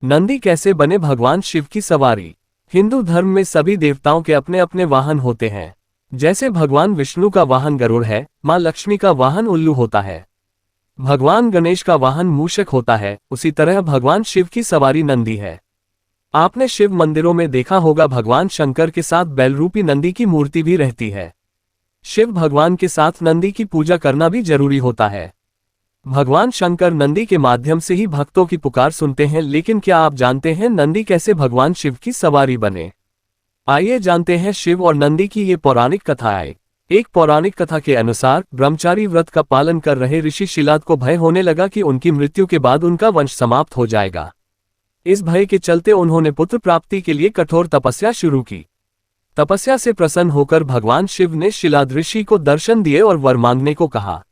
नंदी कैसे बने भगवान शिव की सवारी। हिंदू धर्म में सभी देवताओं के अपने अपने वाहन होते हैं। जैसे भगवान विष्णु का वाहन गरुड़ है, मां लक्ष्मी का वाहन उल्लू होता है, भगवान गणेश का वाहन मूषक होता है, उसी तरह भगवान शिव की सवारी नंदी है। आपने शिव मंदिरों में देखा होगा भगवान शंकर के साथ बैलरूपी नंदी की मूर्ति भी रहती है। शिव भगवान के साथ नंदी की पूजा करना भी जरूरी होता है। भगवान शंकर नंदी के माध्यम से ही भक्तों की पुकार सुनते हैं, लेकिन क्या आप जानते हैं नंदी कैसे भगवान शिव की सवारी बने? आइए जानते हैं शिव और नंदी की ये पौराणिक कथाएं। एक पौराणिक कथा के अनुसार ब्रह्मचारी व्रत का पालन कर रहे ऋषि शिलाद को भय होने लगा कि उनकी मृत्यु के बाद उनका वंश समाप्त हो जाएगा। इस भय के चलते उन्होंने पुत्र प्राप्ति के लिए कठोर तपस्या शुरू की। तपस्या से प्रसन्न होकर भगवान शिव ने शिलाद ऋषि को दर्शन दिए और वर मांगने को कहा।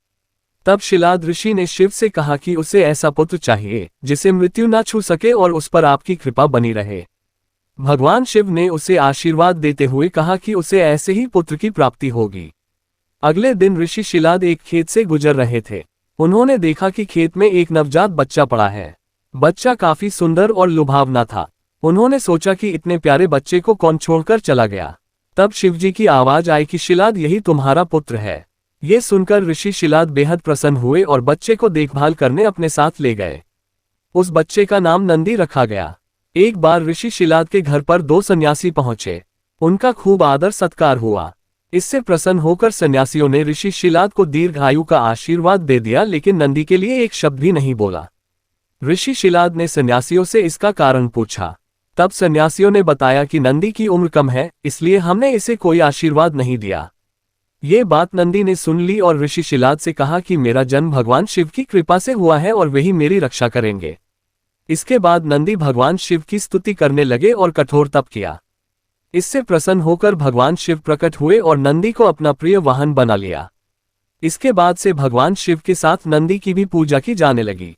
तब शिलाद ऋषि ने शिव से कहा कि उसे ऐसा पुत्र चाहिए जिसे मृत्यु ना छू सके और उस पर आपकी कृपा बनी रहे। भगवान शिव ने उसे आशीर्वाद देते हुए कहा कि उसे ऐसे ही पुत्र की प्राप्ति होगी। अगले दिन ऋषि शिलाद एक खेत से गुजर रहे थे। उन्होंने देखा कि खेत में एक नवजात बच्चा पड़ा है। बच्चा काफी सुंदर और लुभावना था। उन्होंने सोचा कि इतने प्यारे बच्चे को कौन छोड़कर चला गया। तब शिवजी की आवाज आई कि शिलाद यही तुम्हारा पुत्र है। ये सुनकर ऋषि शिलाद बेहद प्रसन्न हुए और बच्चे को देखभाल करने अपने साथ ले गए। उस बच्चे का नाम नंदी रखा गया। एक बार ऋषि शिलाद के घर पर दो सन्यासी पहुंचे। उनका खूब आदर सत्कार हुआ। इससे प्रसन्न होकर सन्यासियों ने ऋषि शिलाद को दीर्घायु का आशीर्वाद दे दिया, लेकिन नंदी के लिए एक शब्द भी नहीं बोला। ऋषि शिलाद ने सन्यासियों से इसका कारण पूछा। तब सन्यासियों ने बताया कि नंदी की उम्र कम है, इसलिए हमने इसे कोई आशीर्वाद नहीं दिया। ये बात नंदी ने सुन ली और ऋषि शिलाद से कहा कि मेरा जन्म भगवान शिव की कृपा से हुआ है और वही मेरी रक्षा करेंगे। इसके बाद नंदी भगवान शिव की स्तुति करने लगे और कठोर तप किया। इससे प्रसन्न होकर भगवान शिव प्रकट हुए और नंदी को अपना प्रिय वाहन बना लिया। इसके बाद से भगवान शिव के साथ नंदी की भी पूजा की जाने लगी।